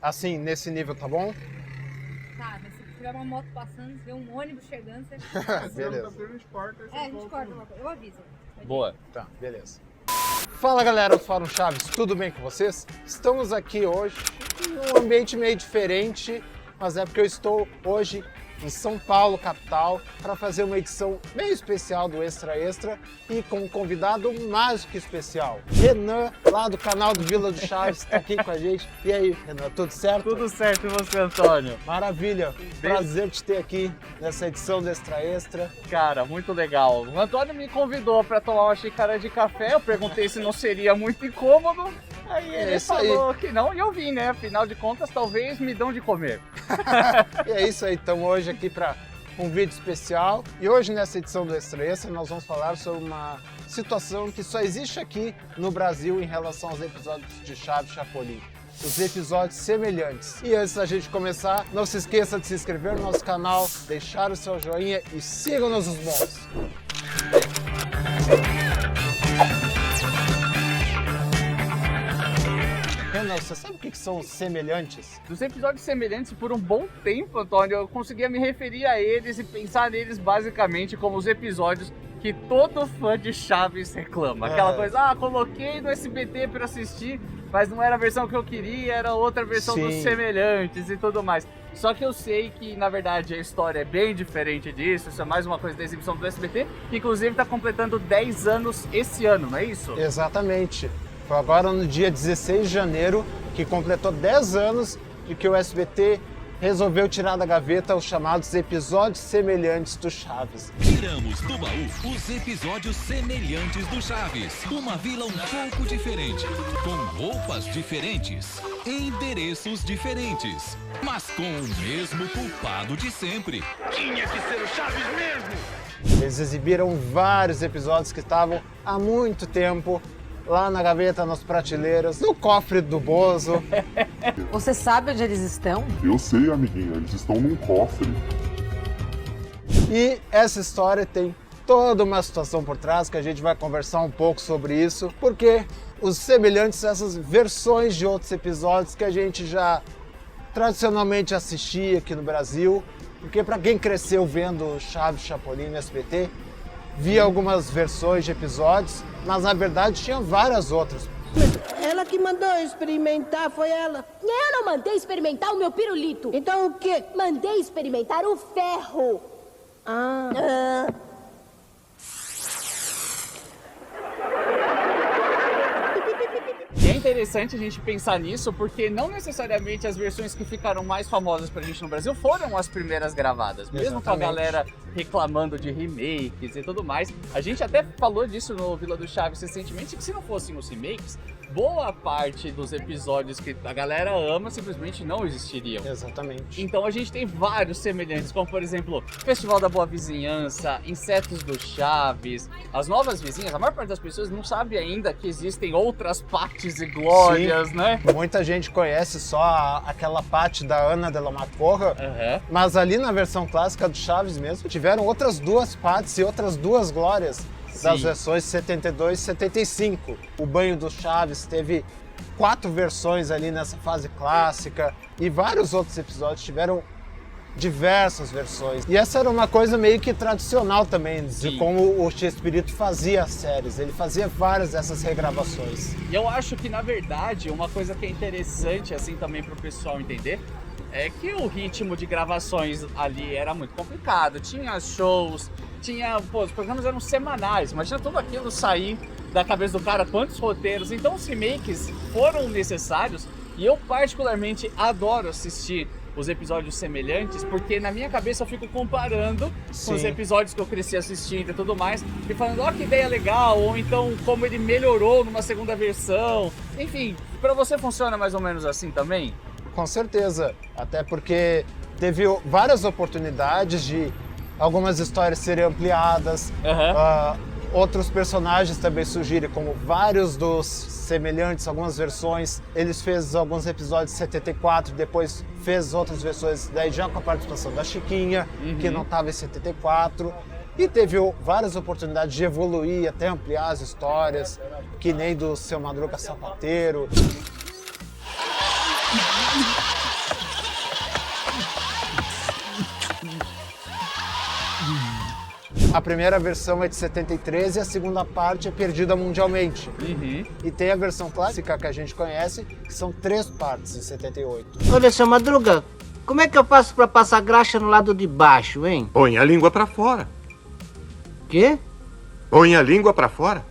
Assim, nesse nível, tá bom? Tá, mas se tiver uma moto passando, se vê um ônibus chegando, você... Beleza. a gente corta, eu aviso. Boa. Tá, beleza. Fala galera do Fórum Chaves, tudo bem com vocês? Estamos aqui hoje em um ambiente meio diferente, mas é porque eu estou hoje em São Paulo, capital, para fazer uma edição bem especial do Extra Extra e com um convidado mais do que especial. Renan, lá do canal do Vila do Chaves, está aqui com a gente. E aí, Renan, tudo certo? Tudo certo, e você, Antônio? Maravilha, prazer te ter aqui nessa edição do Extra Extra. Cara, muito legal. O Antônio me convidou para tomar uma xícara de café, eu perguntei se não seria muito incômodo, aí ele falou que não e eu vim, né? Afinal de contas, talvez me dão de comer. E é isso aí, estamos hoje aqui para um vídeo especial. E hoje nessa edição do Extra Extra nós vamos falar sobre uma situação que só existe aqui no Brasil em relação aos episódios de Chaves Chapolin. Os episódios semelhantes. E antes da gente começar, não se esqueça de se inscrever no nosso canal, deixar o seu joinha e sigam-nos os bons. Renan, você sabe o que são os semelhantes? Dos episódios semelhantes, por um bom tempo, Antônio, eu conseguia me referir a eles e pensar neles basicamente como os episódios que todo fã de Chaves reclama. Aquela coisa, coloquei no SBT para assistir, mas não era a versão que eu queria, era outra versão dos semelhantes e tudo mais. Só que eu sei que, na verdade, a história é bem diferente disso, isso é mais uma coisa da exibição do SBT, que inclusive está completando 10 anos esse ano, não é isso? Exatamente. Foi agora no dia 16 de janeiro que completou 10 anos de que o SBT resolveu tirar da gaveta os chamados episódios semelhantes do Chaves. Tiramos do baú os episódios semelhantes do Chaves. Uma vila um pouco diferente, com roupas diferentes, endereços diferentes, mas com o mesmo culpado de sempre. Tinha que ser o Chaves mesmo! Eles exibiram vários episódios que estavam há muito tempo lá na gaveta, nas prateleiras, no cofre do Bozo. Você sabe onde eles estão? Eu sei, amiguinha, eles estão num cofre. E essa história tem toda uma situação por trás que a gente vai conversar um pouco sobre isso, porque os semelhantes são essas versões de outros episódios que a gente já tradicionalmente assistia aqui no Brasil, porque para quem cresceu vendo Chaves Chapolin no SBT, via algumas versões de episódios, mas na verdade tinha várias outras. Ela que mandou experimentar, foi ela. Eu não mandei experimentar o meu pirulito. Então o quê? Mandei experimentar o ferro. E é interessante a gente pensar nisso porque não necessariamente as versões que ficaram mais famosas pra gente no Brasil foram as primeiras gravadas. Mesmo com a galera reclamando de remakes e tudo mais. A gente até falou disso no Vila do Chaves recentemente, que se não fossem os remakes, boa parte dos episódios que a galera ama simplesmente não existiriam. Exatamente. Então a gente tem vários semelhantes, como por exemplo, Festival da Boa Vizinhança, Insetos do Chaves, as novas vizinhas. A maior parte das pessoas não sabe ainda que existem outras Patis e Glórias, né? Muita gente conhece só aquela Pati da Ana de la Matorra, mas ali na versão clássica do Chaves mesmo, tiveram outras duas Patis e outras duas Glórias. Das versões 72 e 75. O Banho do Chaves teve 4 versões ali nessa fase clássica e vários outros episódios tiveram diversas versões. E essa era uma coisa meio que tradicional também, de como o Chespirito fazia as séries. Ele fazia várias dessas regravações. E eu acho que, na verdade, uma coisa que é interessante assim também para o pessoal entender é que o ritmo de gravações ali era muito complicado. Tinha shows, os programas eram semanais, imagina tudo aquilo sair da cabeça do cara, quantos roteiros. Então os remakes foram necessários e eu particularmente adoro assistir os episódios semelhantes, porque na minha cabeça eu fico comparando com os episódios que eu cresci assistindo e tudo mais, e falando, que ideia legal, ou então como ele melhorou numa segunda versão. Enfim, pra você funciona mais ou menos assim também? Com certeza, até porque teve várias oportunidades de algumas histórias serem ampliadas, outros personagens também surgirem, como vários dos semelhantes, algumas versões. Eles fez alguns episódios de 74, depois fez outras versões, daí já com a participação da Chiquinha, que não estava em 74. E teve várias oportunidades de evoluir, até ampliar as histórias, que nem do Seu Madruga Sapateiro. A primeira versão é de 73 e a segunda parte é perdida mundialmente. E tem a versão clássica que a gente conhece, que são 3 partes, em 78. Olha, seu Madruga, como é que eu faço pra passar graxa no lado de baixo, hein? Põe a língua pra fora. Quê? Põe a língua pra fora.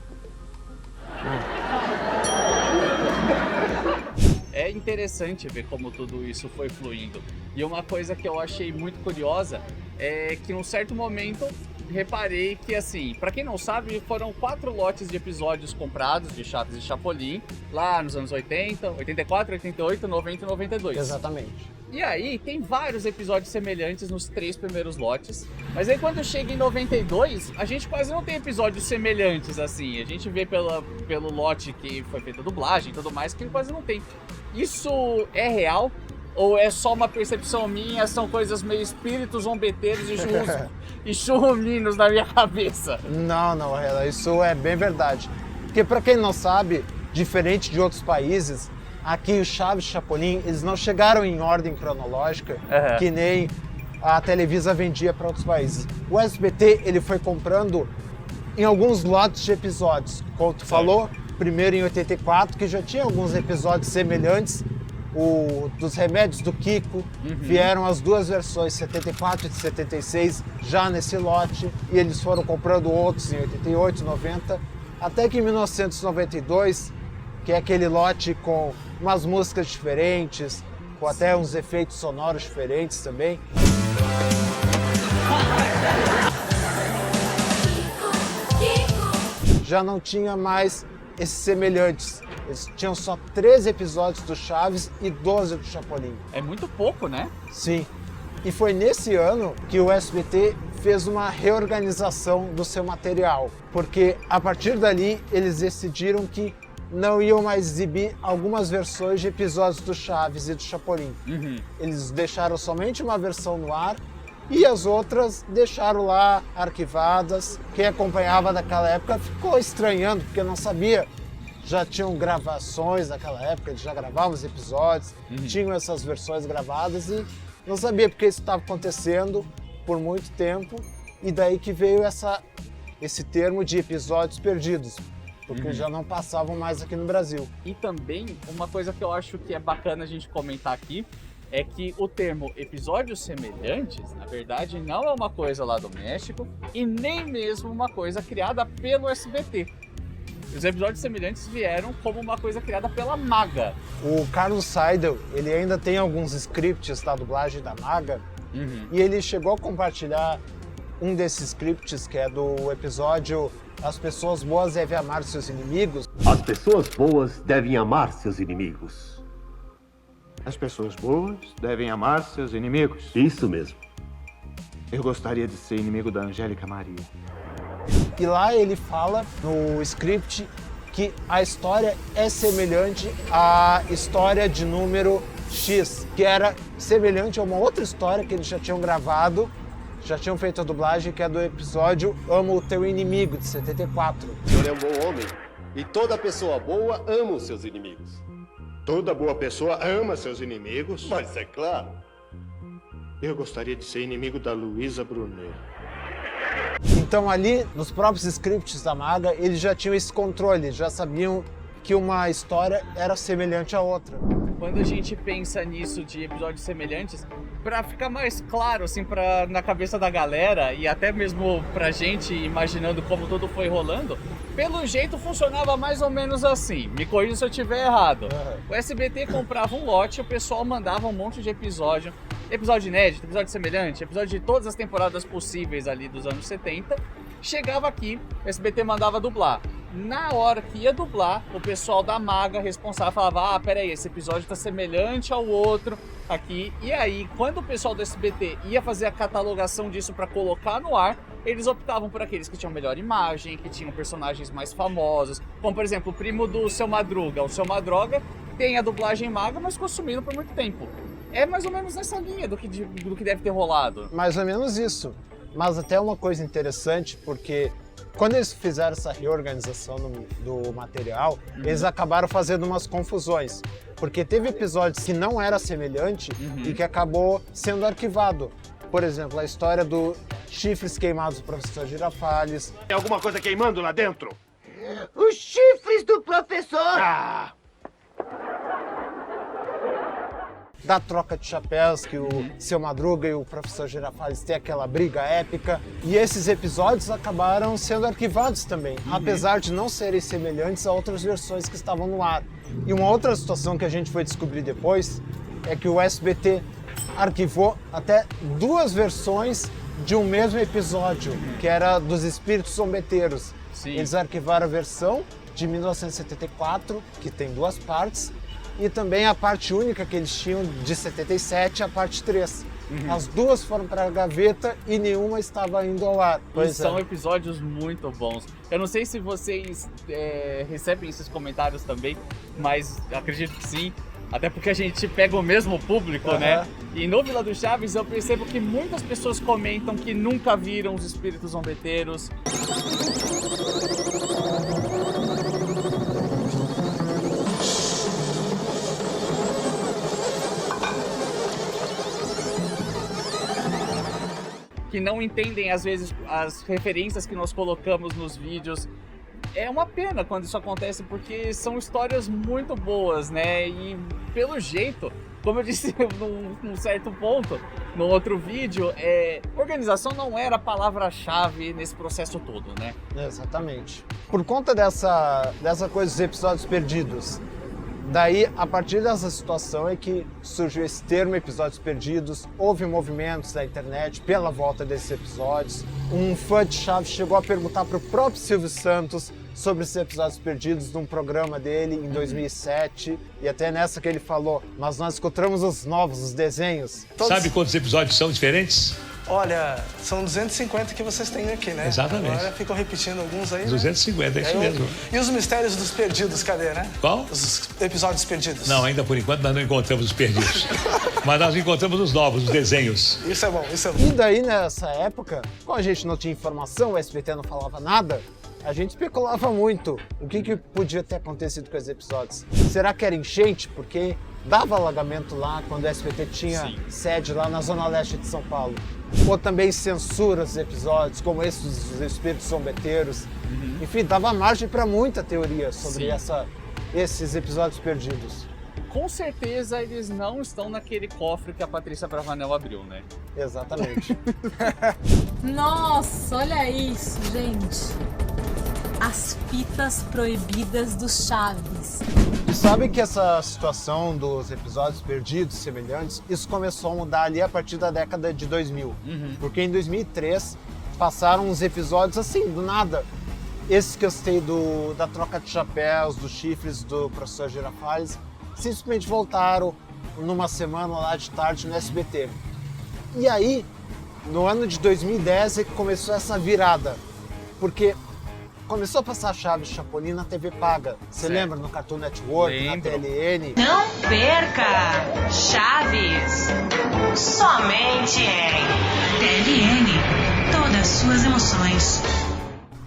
É interessante ver como tudo isso foi fluindo. E uma coisa que eu achei muito curiosa é que, num certo momento, reparei que, assim, pra quem não sabe, foram 4 lotes de episódios comprados de Chaves e Chapolin lá nos anos 80, 84, 88, 90 e 92. Exatamente. E aí, tem vários episódios semelhantes nos 3 primeiros lotes. Mas aí, quando chega em 92, a gente quase não tem episódios semelhantes, assim. A gente vê pelo lote que foi feita a dublagem e tudo mais, que quase não tem. Isso é real? Ou é só uma percepção minha? São coisas meio espíritos zombeteiros e churruminos na minha cabeça? Não, isso é bem verdade. Porque pra quem não sabe, diferente de outros países, aqui o Chaves e Chapolin, eles não chegaram em ordem cronológica, que nem a Televisa vendia para outros países. O SBT, ele foi comprando em alguns lotes de episódios. Como tu falou, primeiro em 84, que já tinha alguns episódios semelhantes, dos Remédios do Kiko, vieram as 2 versões, 74 e 76, já nesse lote, e eles foram comprando outros em 88, 90, até que em 1992, que é aquele lote com umas músicas diferentes, com até uns efeitos sonoros diferentes também. Já não tinha mais esses semelhantes. Eles tinham só 13 episódios do Chaves e 12 do Chapolin. É muito pouco, né? Sim. E foi nesse ano que o SBT fez uma reorganização do seu material. Porque a partir dali eles decidiram que não iam mais exibir algumas versões de episódios do Chaves e do Chapolin. Eles deixaram somente uma versão no ar e as outras deixaram lá arquivadas. Quem acompanhava daquela época ficou estranhando, porque não sabia. Já tinham gravações naquela época, eles já gravavam os episódios, tinham essas versões gravadas e não sabia porque isso estava acontecendo por muito tempo. E daí que veio esse termo de episódios perdidos, porque já não passavam mais aqui no Brasil. E também, uma coisa que eu acho que é bacana a gente comentar aqui, é que o termo episódios semelhantes, na verdade, não é uma coisa lá do México e nem mesmo uma coisa criada pelo SBT. Os episódios semelhantes vieram como uma coisa criada pela Maga. O Carlos Seidel, ele ainda tem alguns scripts da dublagem da Maga, e ele chegou a compartilhar um desses scripts, que é do episódio As Pessoas Boas Devem Amar Seus Inimigos. As pessoas boas devem amar seus inimigos. As pessoas boas devem amar seus inimigos. Isso mesmo. Eu gostaria de ser inimigo da Angélica Maria. E lá ele fala no script que a história é semelhante à história de número X, que era semelhante a uma outra história que eles já tinham gravado, já tinham feito a dublagem, que é do episódio Amo o Teu Inimigo, de 74. O senhor é um bom homem e toda pessoa boa ama os seus inimigos. Toda boa pessoa ama seus inimigos? Mas é claro. Eu gostaria de ser inimigo da Luísa Brunet. Então ali, nos próprios scripts da Maga, eles já tinham esse controle, já sabiam que uma história era semelhante à outra. Quando a gente pensa nisso de episódios semelhantes, pra ficar mais claro, assim, na cabeça da galera e até mesmo pra gente imaginando como tudo foi rolando, pelo jeito funcionava mais ou menos assim. Me corrija se eu estiver errado. O SBT comprava um lote, o pessoal mandava um monte de episódio inédito, episódio semelhante, episódio de todas as temporadas possíveis ali dos anos 70. Chegava aqui, o SBT mandava dublar. Na hora que ia dublar, o pessoal da Maga responsável falava: peraí, esse episódio tá semelhante ao outro aqui. E aí, quando o pessoal do SBT ia fazer a catalogação disso para colocar no ar, eles optavam por aqueles que tinham melhor imagem, que tinham personagens mais famosos, como por exemplo, o primo do Seu Madruga. O Seu Madruga tem a dublagem Maga, mas ficou sumindo por muito tempo. É mais ou menos nessa linha do que deve ter rolado. Mais ou menos isso. Mas até uma coisa interessante, porque quando eles fizeram essa reorganização do material, eles acabaram fazendo umas confusões. Porque teve episódios que não era semelhante e que acabou sendo arquivado. Por exemplo, a história do Chifres Queimados do Professor Girafales. Tem alguma coisa queimando lá dentro? Os chifres do professor! Da troca de chapéus, que o Seu Madruga e o Professor Girafales têm aquela briga épica. E esses episódios acabaram sendo arquivados também, apesar de não serem semelhantes a outras versões que estavam no ar. E uma outra situação que a gente foi descobrir depois é que o SBT arquivou até 2 versões de um mesmo episódio, que era dos Espíritos Zombeteiros. Sim. Eles arquivaram a versão de 1974, que tem 2 partes, e também a parte única que eles tinham de 77, a parte 3. As 2 foram para a gaveta e nenhuma estava indo ao ar. São episódios muito bons. Eu não sei se vocês recebem esses comentários também, mas acredito que sim. Até porque a gente pega o mesmo público, né? E no Vila do Chaves eu percebo que muitas pessoas comentam que nunca viram os Espíritos Zombeteiros. Que não entendem, às vezes, as referências que nós colocamos nos vídeos. É uma pena quando isso acontece, porque são histórias muito boas, né? E pelo jeito, como eu disse num certo ponto, no outro vídeo, organização não era a palavra-chave nesse processo todo, né? Exatamente. Por conta dessa coisa dos episódios perdidos, daí, a partir dessa situação é que surgiu esse termo episódios perdidos, houve movimentos na internet pela volta desses episódios. Um fã de Chaves chegou a perguntar para o próprio Silvio Santos sobre esses episódios perdidos num programa dele em 2007, e até nessa que ele falou, mas nós encontramos os novos, os desenhos. Sabe quantos episódios são diferentes? Olha, são 250 que vocês têm aqui, né? Exatamente. Agora ficam repetindo alguns aí, 250, né? é isso mesmo. E os mistérios dos perdidos, cadê, né? Qual? Os episódios perdidos. Não, ainda por enquanto nós não encontramos os perdidos. Mas nós encontramos os novos, os desenhos. Isso é bom, isso é bom. E daí, nessa época, como a gente não tinha informação, o SBT não falava nada, a gente especulava muito o que podia ter acontecido com os episódios. Será que era enchente? Porque dava alagamento lá quando o SBT tinha sede lá na Zona Leste de São Paulo. Ou também censura os episódios, como esses dos Espíritos Zombeteiros. Enfim, dava margem para muita teoria sobre esses episódios perdidos. Com certeza eles não estão naquele cofre que a Patrícia Bravanel abriu, né? Exatamente. Nossa, olha isso, gente. As fitas proibidas dos Chaves. E sabe que essa situação dos episódios perdidos, semelhantes, isso começou a mudar ali a partir da década de 2000. Porque em 2003 passaram uns episódios assim, do nada. Esses que eu citei da troca de chapéus, dos chifres do Professor Girafales, simplesmente voltaram numa semana lá de tarde no SBT. E aí, no ano de 2010 é que começou essa virada. Porque começou a passar Chaves e Chapolin na TV paga. Você lembra? No Cartoon Network, na TLN. Não perca! Chaves! Somente em TLN. Todas suas emoções.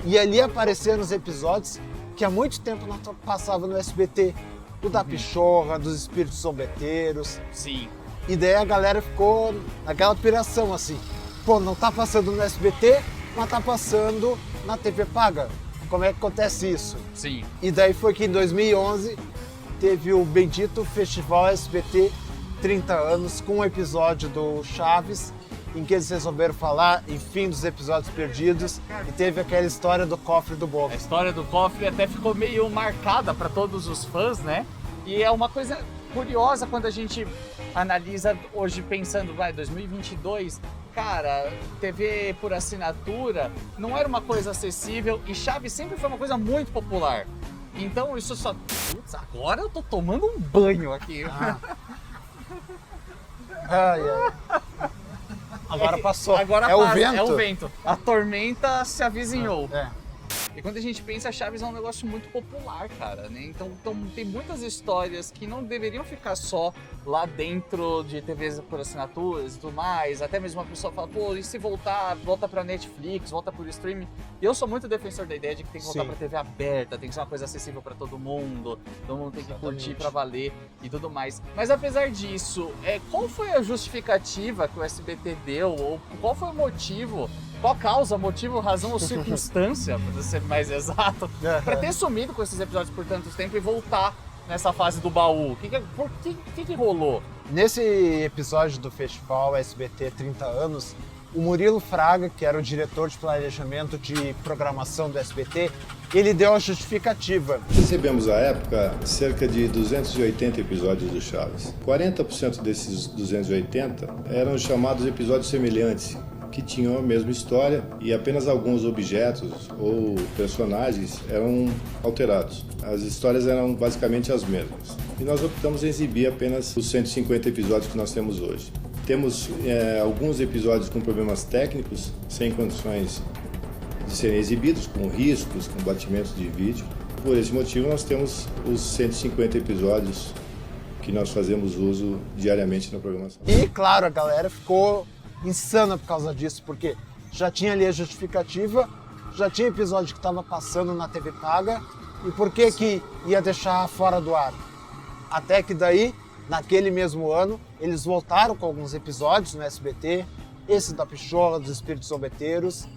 E ali apareceram os episódios que há muito tempo não passavam no SBT. O da Pichorra, dos Espíritos Zombeteiros. Sim. E daí a galera ficou naquela piração assim. Pô, não tá passando no SBT, mas tá passando na TV paga. Como é que acontece isso? Sim. E daí foi que em 2011 teve o bendito Festival SBT 30 anos com um episódio do Chaves em que eles resolveram falar, enfim, dos episódios perdidos e teve aquela história do cofre do Bobo. A história do cofre até ficou meio marcada para todos os fãs, né? E é uma coisa curiosa quando a gente analisa hoje pensando, 2022, cara, TV por assinatura não era uma coisa acessível e Chaves sempre foi uma coisa muito popular. Então isso só... Putz, agora eu tô tomando um banho aqui. Ai, ai. Agora passou. Agora é passa, o vento. É o vento. A tormenta se avizinhou. É. E quando a gente pensa, Chaves é um negócio muito popular, cara, né? Então tem muitas histórias que não deveriam ficar só lá dentro de TVs por assinaturas e tudo mais. Até mesmo uma pessoa fala, pô, e se volta pra Netflix, volta por streaming. E eu sou muito defensor da ideia de que tem que voltar pra TV aberta, tem que ser uma coisa acessível pra todo mundo tem que curtir pra valer e tudo mais. Mas apesar disso, qual foi a justificativa que o SBT deu, ou qual foi o motivo qual causa, motivo, razão ou circunstância, para ser mais exato, para ter sumido com esses episódios por tanto tempo e voltar nessa fase do baú? O que rolou? Nesse episódio do Festival SBT 30 anos, o Murilo Fraga, que era o diretor de planejamento de programação do SBT, ele deu a justificativa. Recebemos à época cerca de 280 episódios do Chaves. 40% desses 280 eram chamados episódios semelhantes, que tinham a mesma história e apenas alguns objetos ou personagens eram alterados. As histórias eram basicamente as mesmas. E nós optamos em exibir apenas os 150 episódios que nós temos hoje. Temos alguns episódios com problemas técnicos, sem condições de serem exibidos, com riscos, com batimentos de vídeo. Por esse motivo, nós temos os 150 episódios que nós fazemos uso diariamente na programação. E, claro, a galera ficou insana por causa disso, porque já tinha ali a justificativa, já tinha episódio que estava passando na TV paga, e por que ia deixar fora do ar? Até que daí, naquele mesmo ano, eles voltaram com alguns episódios no SBT, esse da Pichola, dos Espíritos Zombeteiros,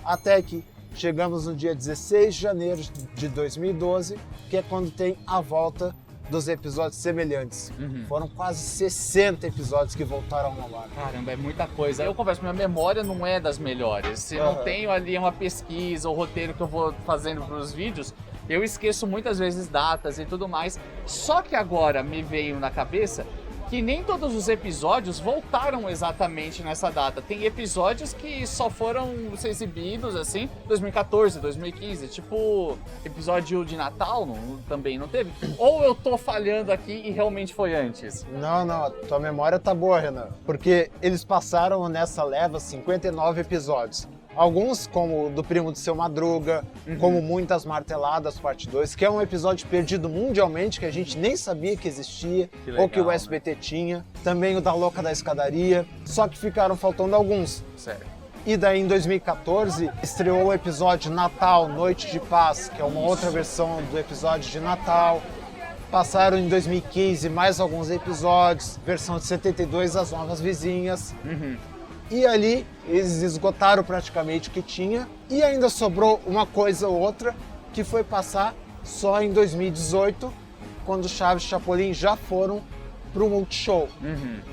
até que chegamos no dia 16 de janeiro de 2012, que é quando tem a volta dos episódios semelhantes. Foram quase 60 episódios que voltaram ao ar. Caramba, é muita coisa. Eu confesso, minha memória não é das melhores. Se não tenho ali uma pesquisa ou roteiro que eu vou fazendo para os vídeos, eu esqueço muitas vezes datas e tudo mais. Só que agora me veio na cabeça que nem todos os episódios voltaram exatamente nessa data. Tem episódios que só foram ser exibidos, assim, 2014, 2015. Tipo, episódio de Natal também não teve? Ou eu tô falhando aqui e realmente foi antes? Não, tua memória tá boa, Renan. Porque eles passaram nessa leva 59 episódios. Alguns, como do Primo do Seu Madruga, como Muitas Marteladas, parte 2, que é um episódio perdido mundialmente, que a gente nem sabia que existia, ou que o SBT tinha. Também o da Louca da Escadaria, só que ficaram faltando alguns. Sério. E daí, em 2014, estreou o episódio Natal, Noite de Paz, que é uma outra versão do episódio de Natal. Passaram em 2015 mais alguns episódios, versão de 72, As Novas Vizinhas. E ali eles esgotaram praticamente o que tinha e ainda sobrou uma coisa ou outra que foi passar só em 2018, quando Chaves e Chapolin já foram pro Multishow.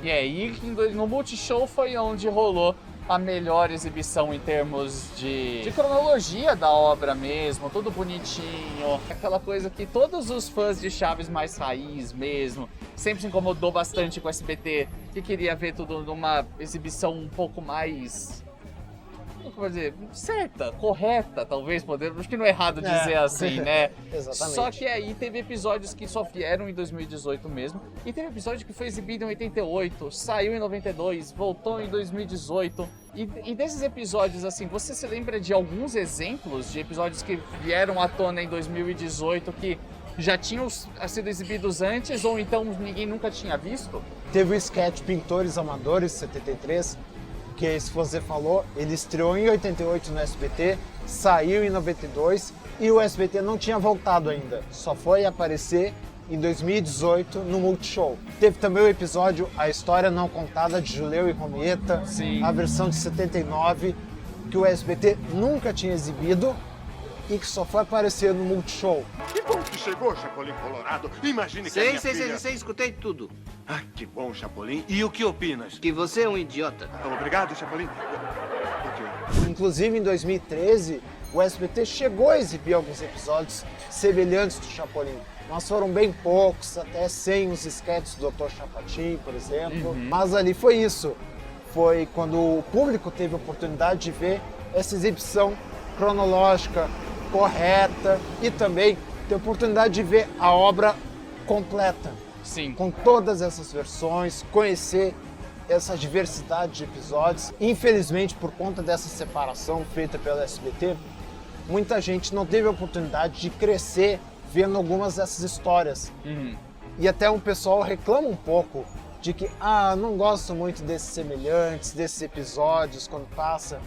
E aí no Multishow foi onde rolou a melhor exibição em termos de cronologia da obra mesmo, tudo bonitinho, aquela coisa que todos os fãs de Chaves mais raiz mesmo sempre se incomodou bastante com o SBT, que queria ver tudo numa exibição um pouco mais, como vou dizer, certa, correta, talvez, acho que não é errado dizer assim, né? Exatamente. Só que aí teve episódios que só vieram em 2018 mesmo, e teve episódio que foi exibido em 88, saiu em 92, voltou em 2018, e desses episódios, assim, você se lembra de alguns exemplos de episódios que vieram à tona em 2018 que já tinham sido exibidos antes, ou então ninguém nunca tinha visto? Teve o sketch Pintores Amadores, 73, que, se você falou, ele estreou em 88 no SBT, saiu em 92 e o SBT não tinha voltado ainda, só foi aparecer em 2018 no Multishow. Teve também o episódio A História Não Contada de Juleu e Rometa, a versão de 79, que o SBT nunca tinha exibido e que só foi aparecer no Multishow. Que bom que chegou, Chapolin Colorado. Imagine que a minha filha... Sei, escutei tudo. Ah, que bom, Chapolin. E o que opinas? Que você é um idiota. Obrigado, Chapolin. Inclusive, em 2013, o SBT chegou a exibir alguns episódios semelhantes do Chapolin. Mas foram bem poucos, até sem os esquetes do Dr. Chapatin, por exemplo. Mas ali foi isso. Foi quando o público teve a oportunidade de ver essa exibição cronológica, correta, e também ter a oportunidade de ver a obra completa. Sim. Com todas essas versões, conhecer essa diversidade de episódios. Infelizmente, por conta dessa separação feita pela SBT, muita gente não teve a oportunidade de crescer vendo algumas dessas histórias. E até um pessoal reclama um pouco de que, não gosto muito desses semelhantes, desses episódios quando passa.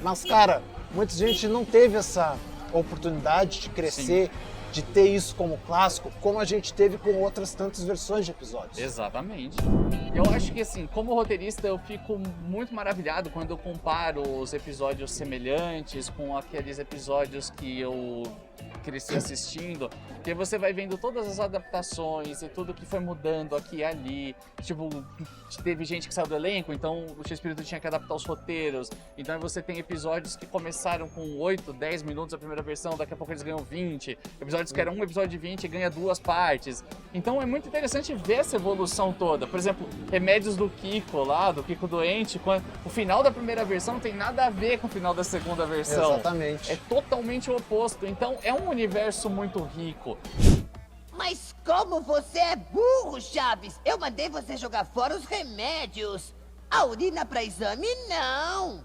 Mas, cara, muita gente não teve essa oportunidade de crescer de ter isso como clássico, como a gente teve com outras tantas versões de episódios. Exatamente. Eu acho que assim, como roteirista, eu fico muito maravilhado quando eu comparo os episódios semelhantes com aqueles episódios que eu cresci assistindo, porque você vai vendo todas as adaptações e tudo que foi mudando aqui e ali. Tipo, teve gente que saiu do elenco, então o Chespirito tinha que adaptar os roteiros. Então você tem episódios que começaram com 8, 10 minutos a primeira versão, daqui a pouco eles ganham 20. Episódios que eram um episódio de 20 e ganha 2 partes. Então é muito interessante ver essa evolução toda. Por exemplo, Remédios do Kiko lá, do Kiko Doente, quando o final da primeira versão não tem nada a ver com o final da segunda versão. Exatamente. É totalmente o oposto. Então é um universo muito rico. Mas como você é burro, Chaves! Eu mandei você jogar fora os remédios. A urina para exame, não!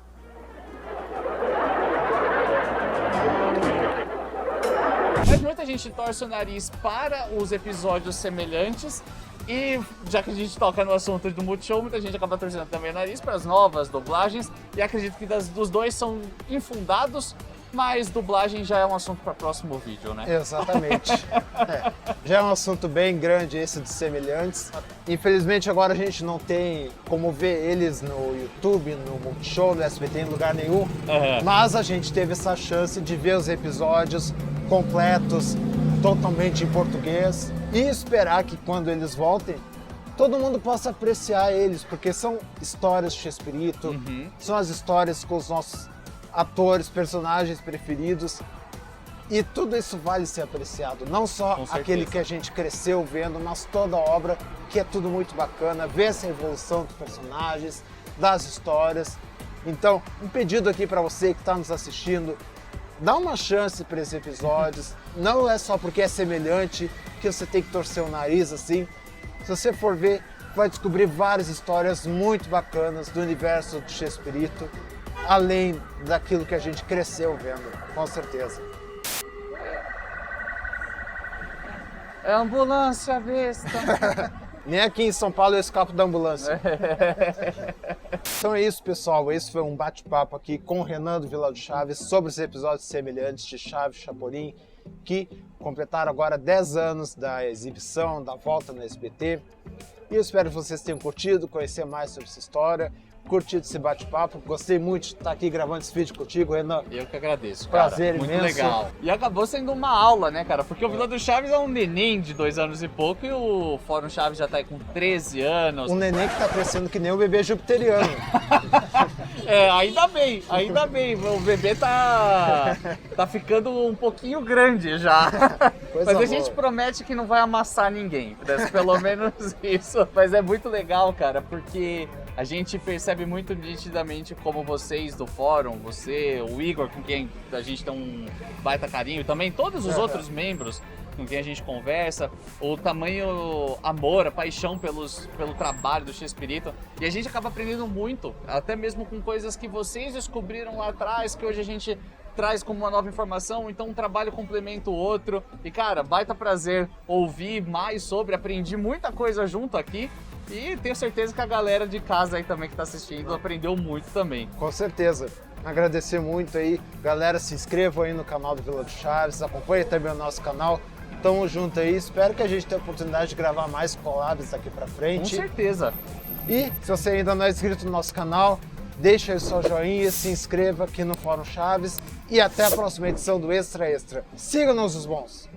Mas muita gente torce o nariz para os episódios semelhantes. E já que a gente toca no assunto do Multishow, muita gente acaba torcendo também o nariz para as novas dublagens. E acredito que dos dois são infundados, mas dublagem já é um assunto para próximo vídeo, né? Exatamente. Já é um assunto bem grande esse de semelhantes. Infelizmente agora a gente não tem como ver eles no YouTube, no Multishow, no SBT, em lugar nenhum. Mas a gente teve essa chance de ver os episódios completos, totalmente em português. E esperar que quando eles voltem, todo mundo possa apreciar eles, porque são histórias de Chespirito, são as histórias com os nossos atores, personagens preferidos, e tudo isso vale ser apreciado, não só aquele que a gente cresceu vendo, mas toda a obra, que é tudo muito bacana, ver essa evolução dos personagens, das histórias. Então, um pedido aqui para você que está nos assistindo, dá uma chance para esses episódios, não é só porque é semelhante que você tem que torcer o nariz assim. Se você for ver, vai descobrir várias histórias muito bacanas do universo de Chespirito, além daquilo que a gente cresceu vendo, com certeza. É ambulância, besta! Nem aqui em São Paulo eu escapo da ambulância. Então é isso, pessoal. Esse foi um bate-papo aqui com o Renan do Vila do Chaves sobre os episódios semelhantes de Chaves e Chapolin, que completaram agora 10 anos da exibição, da volta no SBT. E eu espero que vocês tenham curtido, conhecer mais sobre essa história, curtido esse bate-papo. Gostei muito de estar aqui gravando esse vídeo contigo, Renan. Eu que agradeço, cara. Prazer muito imenso. Legal. E acabou sendo uma aula, né, cara? Porque o Vila do Chaves é um neném de 2 anos e pouco e o Fórum Chaves já tá aí com 13 anos. Um neném que tá crescendo que nem o bebê jupiteriano. Ainda bem. O bebê tá ficando um pouquinho grande já. Mas a gente promete que não vai amassar ninguém, pelo menos isso. Mas é muito legal, cara, porque a gente percebe muito nitidamente como vocês do fórum, você, o Igor, com quem a gente tem um baita carinho, também todos os outros membros com quem a gente conversa, o tamanho amor, a paixão pelo trabalho do Chespirito. E a gente acaba aprendendo muito, até mesmo com coisas que vocês descobriram lá atrás, que hoje a gente traz como uma nova informação, então um trabalho complementa o outro. E cara, baita prazer ouvir mais sobre, aprendi muita coisa junto aqui. E tenho certeza que a galera de casa aí também que tá assistindo aprendeu muito também. Com certeza. Agradecer muito aí. Galera, se inscrevam aí no canal do Vila do Chaves, acompanhe também o nosso canal. Tamo junto aí. Espero que a gente tenha a oportunidade de gravar mais collabs daqui pra frente. Com certeza. E se você ainda não é inscrito no nosso canal, deixa aí o seu joinha, se inscreva aqui no Fórum Chaves e até a próxima edição do Extra Extra. Siga-nos os bons!